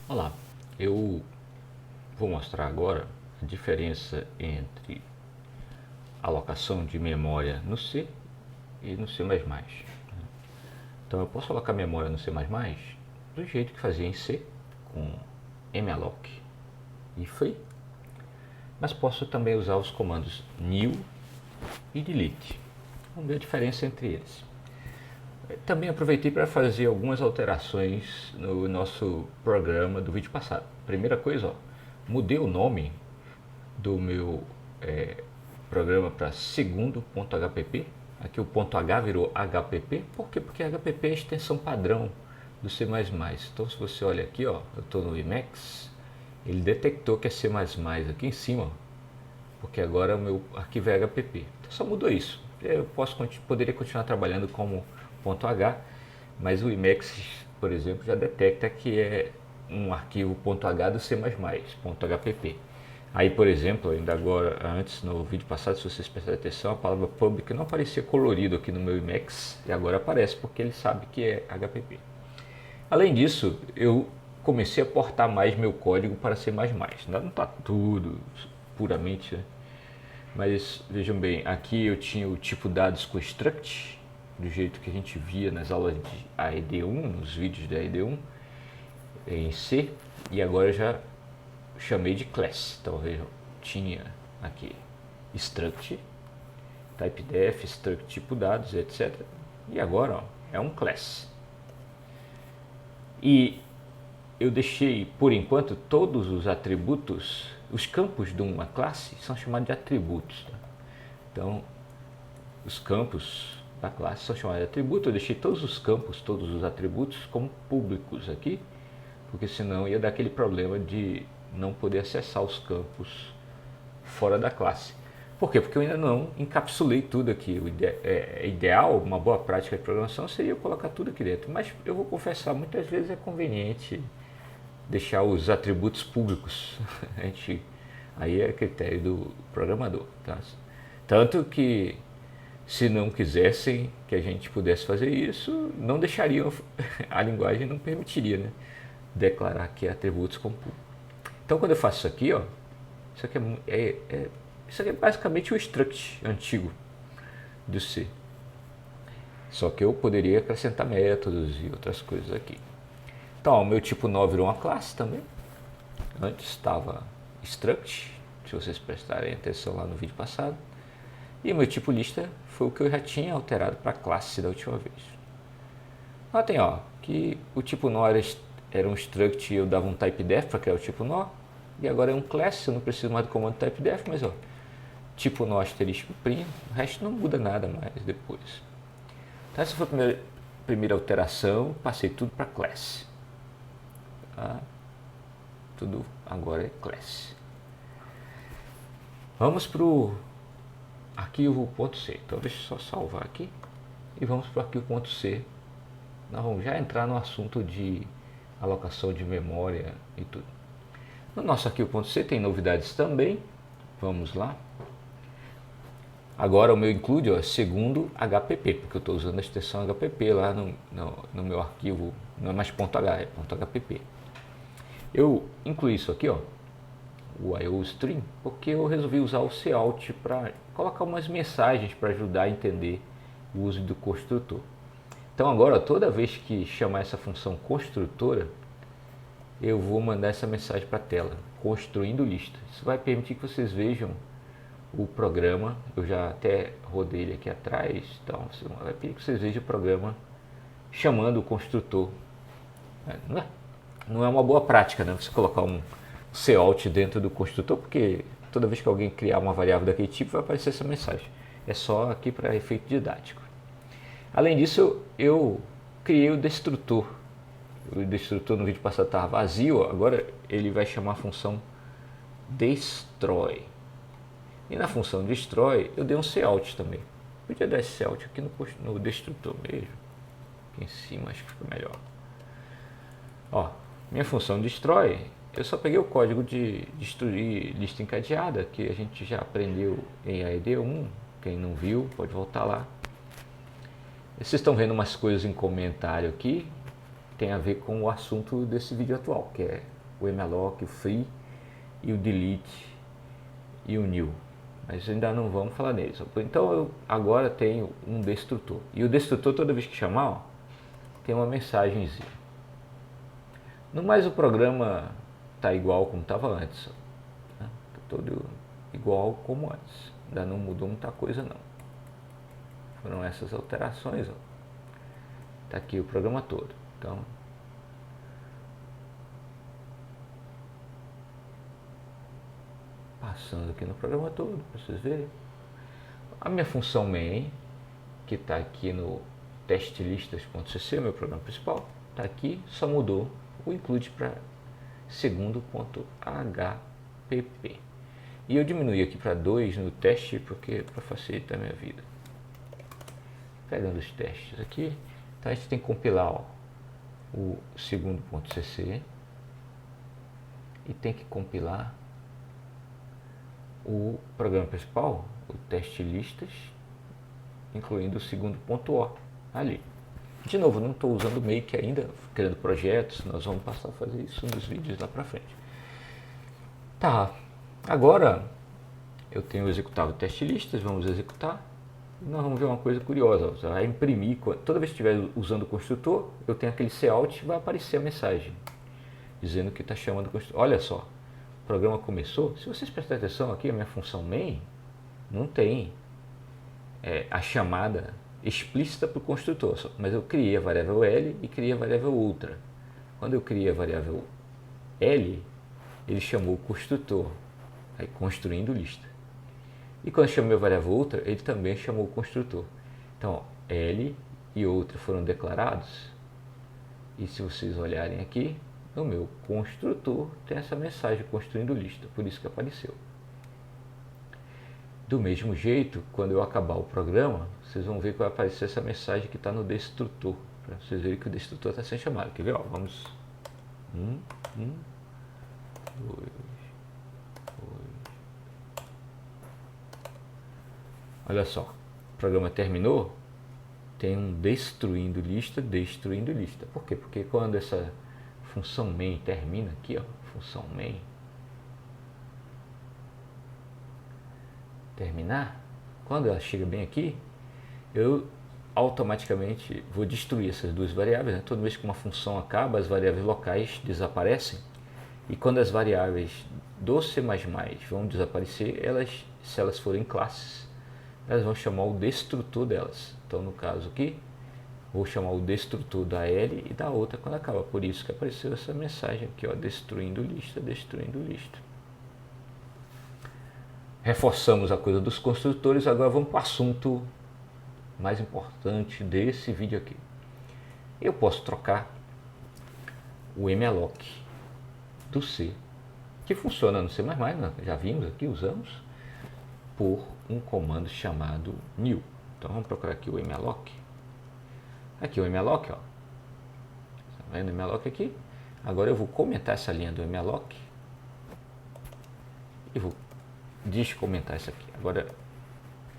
Olá, eu vou mostrar agora a diferença entre alocação de memória no C e no C++. Então eu posso alocar memória no C++ do jeito que fazia em C, com malloc e free, mas posso também usar os comandos new e delete. Vamos ver a diferença entre eles. Também aproveitei para fazer algumas alterações no nosso programa do vídeo passado. Primeira coisa, mudei o nome do meu programa para segundo.hpp. Aqui o ponto H virou HPP. Por quê? Porque HPP é a extensão padrão do C++. Então se você olha aqui, ó, eu estou no Emacs, ele detectou que é C++ aqui em cima, porque agora o meu arquivo é HPP. Então só mudou isso. Eu poderia continuar trabalhando como ponto .h, mas o Emacs, por exemplo, já detecta que é um arquivo .h do C++, .hpp. Aí, por exemplo, ainda agora, antes no vídeo passado, se vocês prestarem atenção, a palavra public não aparecia colorido aqui no meu Emacs, e agora aparece porque ele sabe que é HPP. Além disso, eu comecei a portar mais meu código para C++. Ainda não está tudo puramente, né? Mas vejam bem, aqui eu tinha o tipo dados com struct, do jeito que a gente via nas aulas de AED1, nos vídeos da AED1, em C, e agora eu já chamei de class. Então vejam, tinha aqui struct, typedef, struct tipo dados, etc. E agora ó, é um class. E eu deixei, por enquanto, todos os atributos, os campos de uma classe são chamados de atributos. Tá? Então, os campos da classe são chamados de atributo. Eu deixei todos os campos, todos os atributos como públicos aqui, porque senão ia dar aquele problema de não poder acessar os campos fora da classe. Por quê? Porque eu ainda não encapsulei tudo aqui. O ideal, uma boa prática de programação seria eu colocar tudo aqui dentro. Mas eu vou confessar, muitas vezes é conveniente deixar os atributos públicos. Aí é critério do programador. Tá? Tanto que se não quisessem que a gente pudesse fazer isso, não deixariam, a linguagem não permitiria, né, declarar que atributos como público. Então quando eu faço isso aqui, ó, isso aqui isso aqui é basicamente o struct antigo do C. Só que eu poderia acrescentar métodos e outras coisas aqui. Então, o meu tipo nó virou uma classe também. Antes estava struct, se vocês prestarem atenção lá no vídeo passado. E o meu tipo lista foi o que eu já tinha alterado para classe da última vez. Notem ó, que o tipo nó era um struct e eu dava um typedef para criar o tipo nó. E agora é um class, eu não preciso mais do comando typedef, mas ó, tipo nó asterisco primo, o resto não muda nada mais depois. Então essa foi a primeira alteração, passei tudo para class. Tá? Tudo agora é class. Vamos para o arquivo .c. Então deixa eu só salvar aqui e vamos para o arquivo .c. Nós vamos já entrar no assunto de alocação de memória e tudo. No nosso arquivo .c tem novidades também. Vamos lá. Agora o meu include ó, segundo HPP, porque eu estou usando a extensão HPP lá no meu arquivo, não é mais .h, é .hpp. Eu incluí isso aqui, ó, o IOStream, porque eu resolvi usar o cout para colocar umas mensagens para ajudar a entender o uso do construtor. Então agora, toda vez que chamar essa função construtora, eu vou mandar essa mensagem para a tela, construindo lista. Isso vai permitir que vocês vejam o programa, eu já até rodei ele aqui atrás, então vai pedir que vocês vejam o programa chamando o construtor. Não é uma boa prática, né? Você colocar um cout dentro do construtor, porque toda vez que alguém criar uma variável daquele tipo vai aparecer essa mensagem. É só aqui para efeito didático. Além disso, eu criei o destrutor. O destrutor no vídeo passado estava vazio, agora ele vai chamar a função destroy. E na função destroy eu dei um cout também. Podia dar esse cout aqui no destrutor mesmo. Aqui em cima acho que fica melhor. Ó, minha função destroy, eu só peguei o código de destruir lista encadeada, que a gente já aprendeu em AED1. Quem não viu, pode voltar lá. Vocês estão vendo umas coisas em comentário aqui. tem a ver com o assunto desse vídeo atual, que é o malloc, o free e o delete e o new. Mas ainda não vamos falar neles. Então eu agora tenho um destrutor. E o destrutor, toda vez que chamar, ó, tem uma mensagenzinha. No mais, o programa está igual como estava antes. Né? Tá todo igual como antes. Ainda não mudou muita coisa não. Foram essas alterações. Está aqui o programa todo. Então, passando aqui no programa todo, para vocês verem. A minha função main, que está aqui no testlistas.cc, meu programa principal, está aqui, só mudou o include para segundo.hpp. E eu diminui aqui para 2 no teste, porque para facilitar a minha vida. Pegando os testes aqui, então a gente tem que compilar, ó, o segundo.cc e tem que compilar o programa principal, o teste listas, incluindo o segundo.o ali. De novo, não estou usando o make ainda, criando projetos, nós vamos passar a fazer isso nos vídeos lá para frente. Tá, agora eu tenho executado o teste listas, vamos executar. E nós vamos ver uma coisa curiosa, você vai imprimir, toda vez que estiver usando o construtor, eu tenho aquele cout e vai aparecer a mensagem, dizendo que está chamando o construtor. Olha só, o programa começou, se vocês prestarem atenção aqui, a minha função main não tem a chamada explícita para o construtor, mas eu criei a variável L e criei a variável outra. Quando eu criei a variável L, ele chamou o construtor, aí construindo lista. E quando eu chamei a variável outra, ele também chamou o construtor. Então, ó, L e outra foram declarados. E se vocês olharem aqui, no meu construtor tem essa mensagem construindo lista, por isso que apareceu. Do mesmo jeito, quando eu acabar o programa, vocês vão ver que vai aparecer essa mensagem que está no destrutor, para vocês verem que o destrutor está sendo chamado. Quer ver? Ó, vamos 1, 2, 2. Olha só, o programa terminou, tem um destruindo lista. Por quê? Porque quando essa função main termina aqui, ó, função main terminar, quando ela chega bem aqui, eu automaticamente vou destruir essas duas variáveis, né? Toda vez que uma função acaba, as variáveis locais desaparecem, e quando as variáveis do C++ vão desaparecer, se elas forem classes, elas vão chamar o destrutor delas. Então, no caso aqui, vou chamar o destrutor da L e da outra quando acaba. Por isso que apareceu essa mensagem aqui, ó, destruindo lista, destruindo lista. Reforçamos a coisa dos construtores, agora vamos para o assunto mais importante desse vídeo aqui. Eu posso trocar o malloc do C, que funciona no C++, né? Já vimos aqui, usamos, por um comando chamado new. Então vamos procurar aqui o malloc. Aqui o malloc, ó. Tá vendo o malloc aqui? Agora eu vou comentar essa linha do malloc e vou descomentar isso aqui. Agora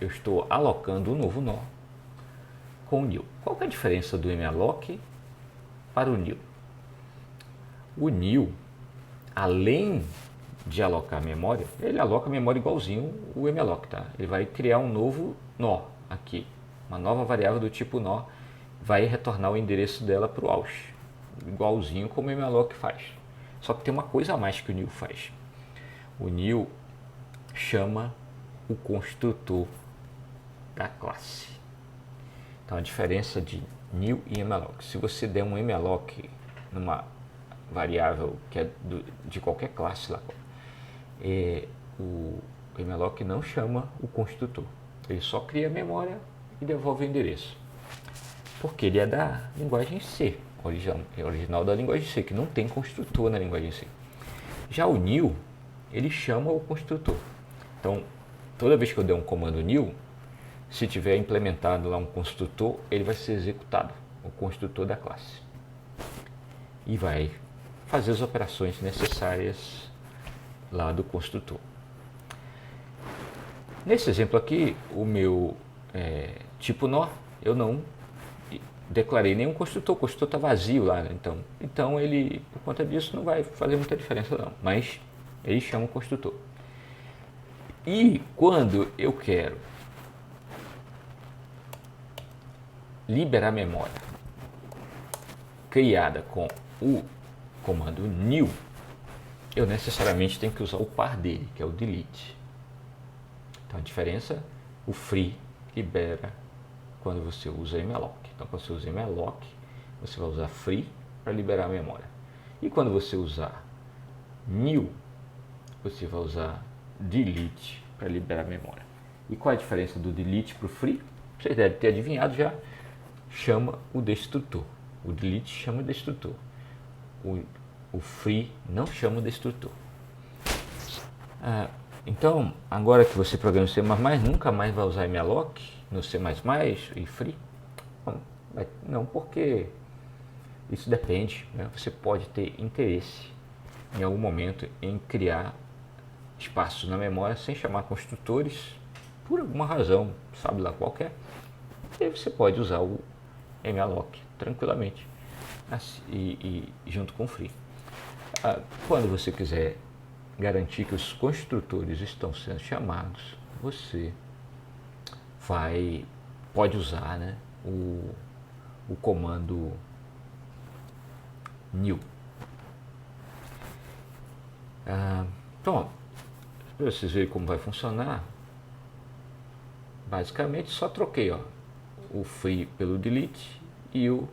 eu estou alocando um novo nó com o new. Qual que é a diferença do malloc para o new? O new, além de alocar memória, ele aloca memória igualzinho o malloc, tá? Ele vai criar um novo nó aqui, uma nova variável do tipo nó, vai retornar o endereço dela para o aus, igualzinho como o malloc faz. Só que tem uma coisa a mais que o new faz. O new chama o construtor da classe. Então a diferença de new e malloc, se você der um malloc numa variável que é de qualquer classe lá, o malloc não chama o construtor, ele só cria a memória e devolve o endereço, porque ele é da linguagem C, original da linguagem C, que não tem construtor na linguagem C. Já o new, ele chama o construtor. Então, toda vez que eu der um comando new, se tiver implementado lá um construtor, ele vai ser executado, o construtor da classe, e vai fazer as operações necessárias lá do construtor. Nesse exemplo aqui, o meu tipo nó, eu não declarei nenhum construtor, o construtor está vazio lá, né? Então ele, por conta disso, não vai fazer muita diferença não, mas ele chama o construtor. E quando eu quero liberar memória criada com o comando new, eu necessariamente tenho que usar o par dele, que é o delete. Então a diferença, o free libera quando você usa malloc. Então quando você usa malloc, você vai usar free para liberar a memória. E quando você usar new, você vai usar delete para liberar a memória. E qual é a diferença do delete para o free? Vocês devem ter adivinhado já. Chama o destrutor. O delete chama o destrutor. O free não chama o destrutor. Então, agora que você programa o C++, nunca mais vai usar malloc no C++ e free? Não, porque isso depende, né? Você pode ter interesse em algum momento em criar espaços na memória sem chamar construtores por alguma razão, sabe lá qualquer. E aí você pode usar o malloc tranquilamente e junto com o free. Quando você quiser garantir que os construtores estão sendo chamados, você pode usar, né, o comando new. Então, para vocês verem como vai funcionar, basicamente só troquei o free pelo delete e o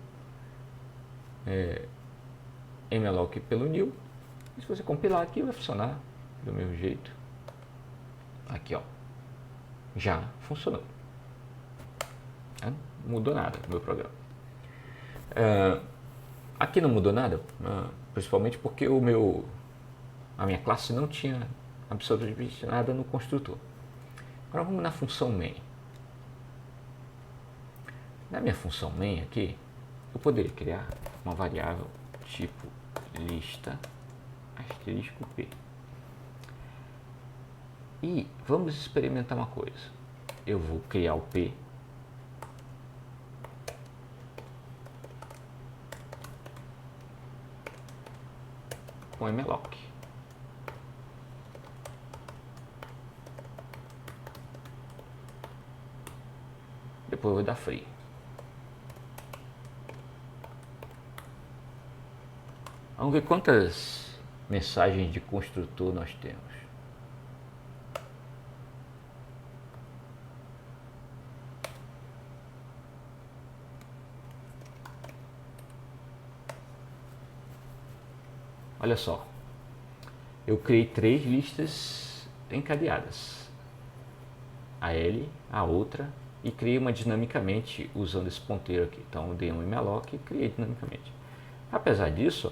malloc pelo new. E se você compilar aqui, vai funcionar do mesmo jeito. Aqui, já funcionou. Não mudou nada no meu programa. Aqui não mudou nada, principalmente porque a minha classe não tinha absolutamente nada no construtor. Agora vamos na função main. Na minha função main aqui, eu poderia criar uma variável tipo lista asterisco p. E vamos experimentar uma coisa. Eu vou criar o p com malloc. Depois eu vou dar free. Vamos ver quantas mensagens de construtor nós temos. Olha só, eu criei 3 listas encadeadas, a L, a outra, e criei uma dinamicamente usando esse ponteiro aqui. Então eu dei um malloc e criei dinamicamente. Apesar disso,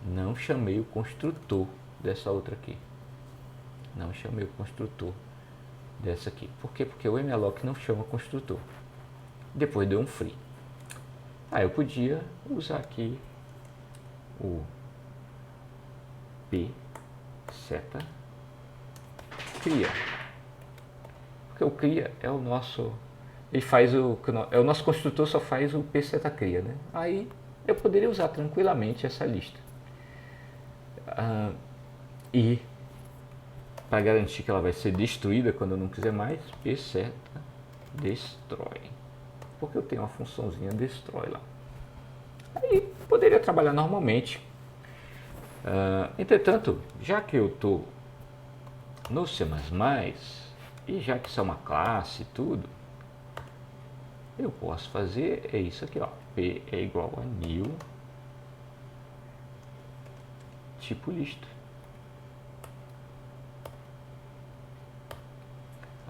não chamei o construtor dessa outra aqui. Não chamei o construtor dessa aqui. Por quê? Porque o malloc não chama construtor. Depois deu um free. Eu podia usar aqui o p seta cria, porque o cria é o nosso, ele faz o nosso construtor, só faz o p seta cria, né? Aí eu poderia usar tranquilamente essa lista e para garantir que ela vai ser destruída quando eu não quiser mais, p seta destrói, porque eu tenho uma funçãozinha destrói lá. Aí poderia trabalhar normalmente. Entretanto, já que eu estou no C++ e já que isso é uma classe e tudo, eu posso fazer isso aqui, p é igual a new tipo lista.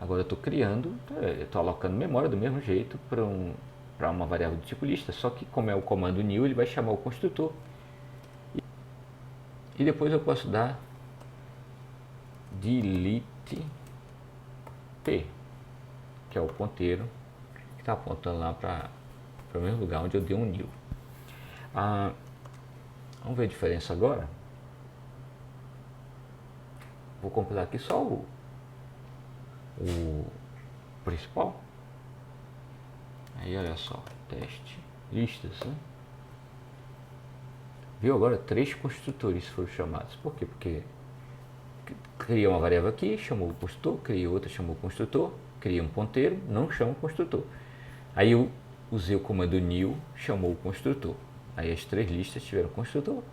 Agora eu estou criando, estou alocando memória do mesmo jeito para uma variável do tipo lista, só que como é o comando new, ele vai chamar o construtor. E depois eu posso dar delete p, que é o ponteiro que está apontando lá para o mesmo lugar onde eu dei um new. Vamos ver a diferença agora. Vou compilar aqui só o principal. Aí olha só, teste, listas, né? Viu agora? 3 construtores foram chamados. Por quê? Porque cria uma variável aqui, chamou o construtor, cria outra, chamou o construtor, cria um ponteiro, não chama o construtor. Aí eu usei o comando new, chamou o construtor. Aí as 3 listas tiveram construtor.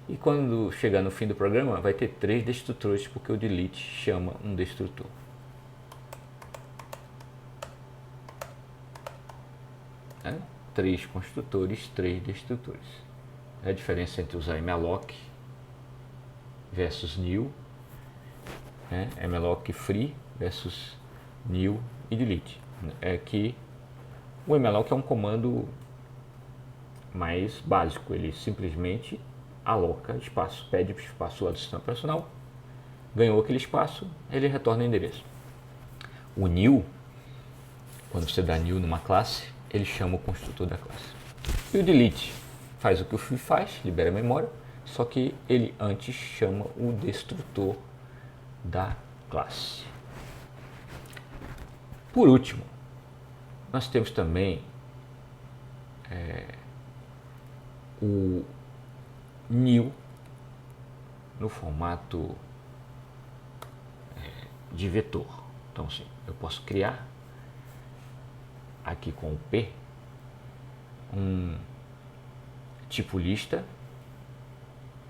E quando chegar no fim do programa, vai ter 3 destrutores, porque o delete chama um destrutor. 3 construtores, 3 destrutores. É a diferença entre usar malloc versus new, malloc free versus new e delete. É que o malloc é um comando mais básico, ele simplesmente aloca espaço, pede espaço lá do sistema operacional, ganhou aquele espaço, ele retorna o endereço. O new, quando você dá new numa classe, ele chama o construtor da classe. E o delete faz o que o free faz, libera a memória, só que ele antes chama o destrutor da classe. Por último, nós temos também o new no formato de vetor. Então, assim, eu posso criar aqui com o P um tipo lista.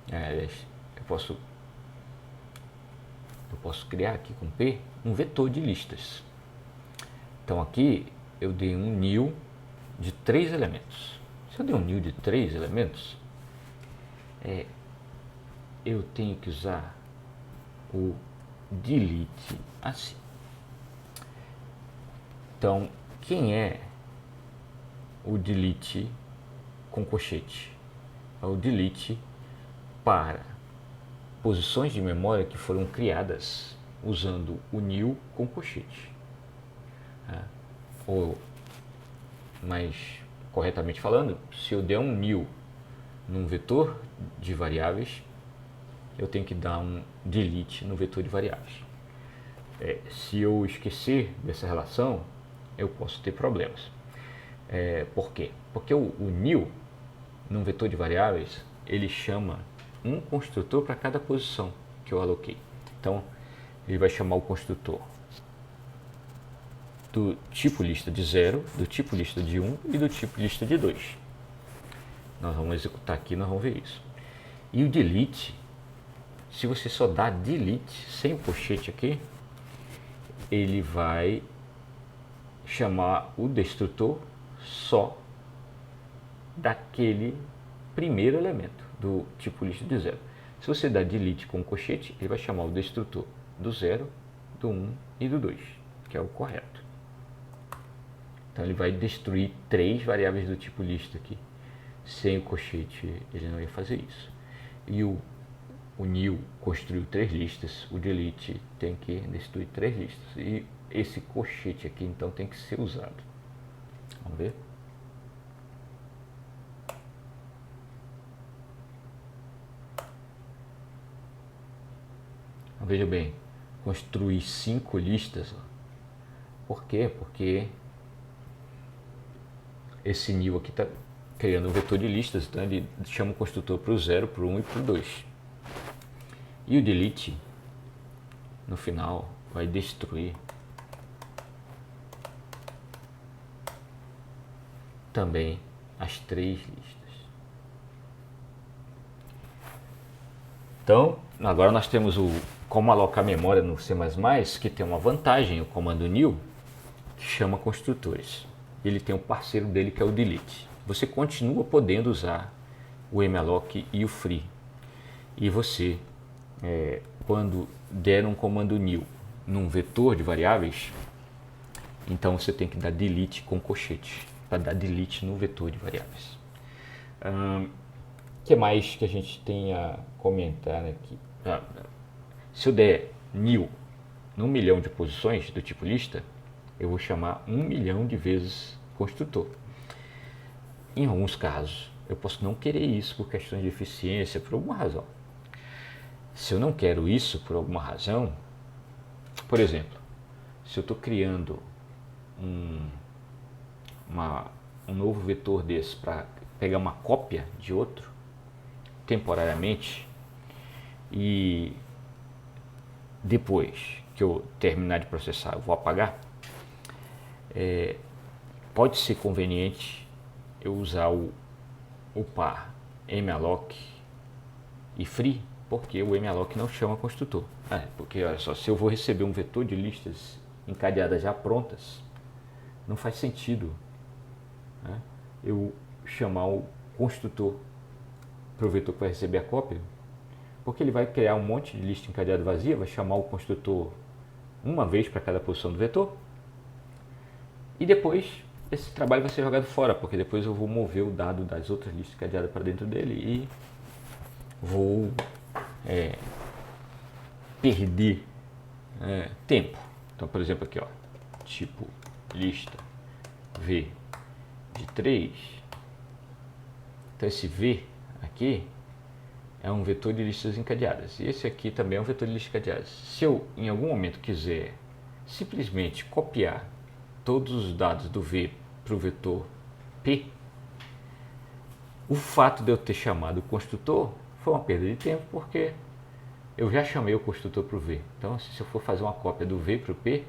Eu posso criar aqui com P um vetor de listas. Então aqui eu dei um new de 3 elementos. Se eu der um new de 3 elementos, eu tenho que usar o delete assim. Então, quem é o delete com colchete? É o delete para posições de memória que foram criadas usando o new com colchete. Ou, mais corretamente falando, se eu der um new num vetor de variáveis, eu tenho que dar um delete no vetor de variáveis. Se eu esquecer dessa relação, eu posso ter problemas. Por quê? Porque o new num vetor de variáveis, ele chama um construtor para cada posição que eu aloquei. Então, ele vai chamar o construtor do tipo lista de 0, do tipo lista de 1 e do tipo lista de 2. Nós vamos executar aqui, nós vamos ver isso. E o delete, se você só dá delete sem o colchete aqui, ele vai chamar o destrutor só daquele primeiro elemento do tipo lista de 0. Se você dá delete com o colchete, ele vai chamar o destrutor do 0, do 1 e do 2, que é o correto. Então ele vai destruir 3 variáveis do tipo lista aqui. Sem o colchete ele não ia fazer isso. E o new construiu 3 listas, o delete tem que destruir 3 listas. E esse colchete aqui então tem que ser usado. Vamos ver? Veja bem, construir 5 listas. Por quê? Porque esse new aqui está criando um vetor de listas, então ele chama o construtor para o 0, para o 1 e para o 2. E o delete, no final, vai destruir também as 3 listas. Então, agora nós temos o como alocar memória no C++, que tem uma vantagem, o comando new, que chama construtores. Ele tem um parceiro dele que é o delete. Você continua podendo usar o malloc e o free. E você, quando der um comando new num vetor de variáveis, então você tem que dar delete com colchete, para dar delete no vetor de variáveis. O que mais que a gente tem a comentar aqui? Se eu der new num milhão de posições do tipo lista, eu vou chamar 1 milhão de vezes construtor. Em alguns casos, eu posso não querer isso por questões de eficiência, por alguma razão. Se eu não quero isso por alguma razão, por exemplo, se eu estou criando um novo vetor desse para pegar uma cópia de outro temporariamente, e depois que eu terminar de processar eu vou apagar, pode ser conveniente eu usar o par malloc e free, porque o malloc não chama construtor. Porque olha só, se eu vou receber um vetor de listas encadeadas já prontas, não faz sentido, né, eu chamar o construtor para o vetor que vai receber a cópia, porque ele vai criar um monte de lista encadeada vazia, vai chamar o construtor uma vez para cada posição do vetor, e depois esse trabalho vai ser jogado fora, porque depois eu vou mover o dado das outras listas encadeadas para dentro dele e vou perder tempo. Então, por exemplo, aqui, ó, tipo lista V de 3. Então, esse V aqui é um vetor de listas encadeadas. E esse aqui também é um vetor de listas encadeadas. Se eu, em algum momento, quiser simplesmente copiar todos os dados do V para o vetor P, o fato de eu ter chamado o construtor foi uma perda de tempo, porque eu já chamei o construtor para o V. Então, se eu for fazer uma cópia do V para o P,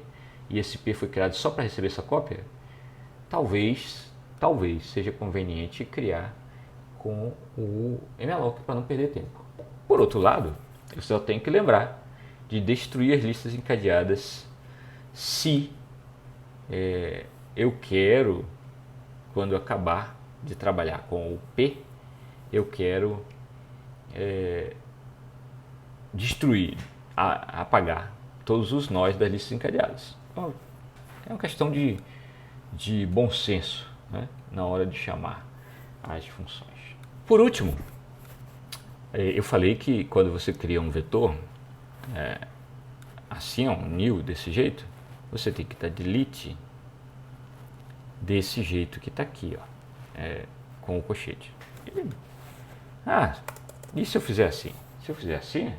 e esse P foi criado só para receber essa cópia, talvez seja conveniente criar com o malloc para não perder tempo. Por outro lado, eu só tenho que lembrar de destruir as listas encadeadas se eu quero, quando eu acabar de trabalhar com o P, eu quero destruir, apagar todos os nós das listas encadeadas. Então, é uma questão de bom senso, né, na hora de chamar as funções. Por último, eu falei que quando você cria um vetor assim, um new desse jeito, você tem que dar delete desse jeito que está aqui, ó, com o colchete. E se eu fizer assim? Se eu fizer assim,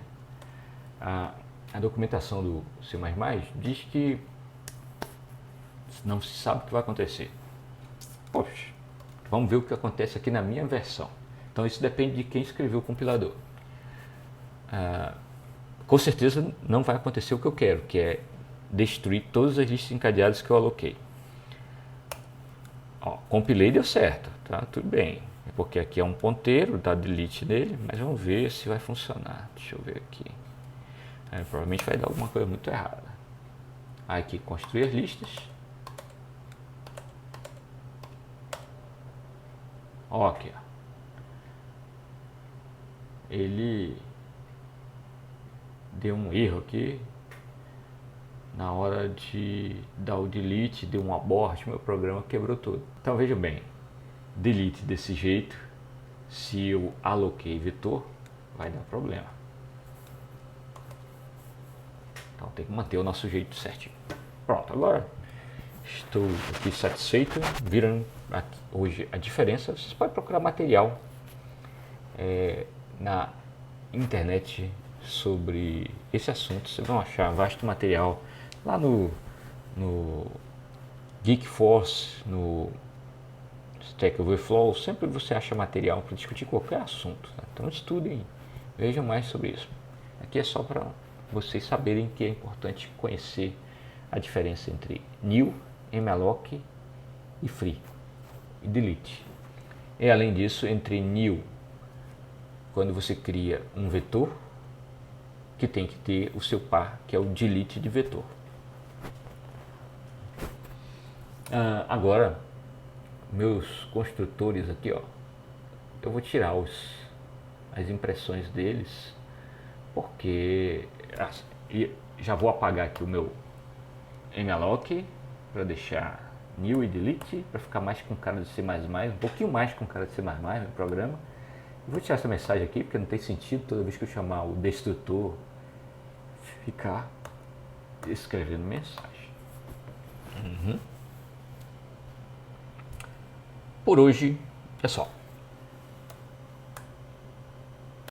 a documentação do C++ diz que não se sabe o que vai acontecer. Poxa, vamos ver o que acontece aqui na minha versão. Então isso depende de quem escreveu o compilador. Com certeza não vai acontecer o que eu quero, que é destruir todas as listas encadeadas que eu aloquei. Compilei e deu certo, tá? Tudo bem. Porque aqui é um ponteiro, dá delete nele, mas vamos ver se vai funcionar. Deixa eu ver aqui. Provavelmente vai dar alguma coisa muito errada. Aqui, construir as listas. Aqui, ó. Ele deu um erro aqui. Na hora de dar o delete, deu um abort, meu programa quebrou tudo. Então veja bem, delete desse jeito, se eu aloquei vetor, vai dar problema. Então tem que manter o nosso jeito certinho. Pronto, agora estou aqui satisfeito. Viram aqui, hoje a diferença. Vocês podem procurar material na internet sobre esse assunto. Vocês vão achar vasto material lá no Geekforce, no Stack Overflow. Sempre você acha material para discutir qualquer assunto, tá? Então estudem, vejam mais sobre isso. Aqui é só para vocês saberem que é importante conhecer a diferença entre new, malloc e free e delete. E além disso, entre new, quando você cria um vetor, que tem que ter o seu par, que é o delete de vetor. Agora, meus construtores aqui, ó, eu vou tirar as impressões deles, porque já vou apagar aqui o meu malloc para deixar new e delete, para ficar mais com cara de C++, um pouquinho mais com cara de C++ no programa. Eu vou tirar essa mensagem aqui, porque não tem sentido toda vez que eu chamar o destrutor ficar escrevendo mensagem. Por hoje é só.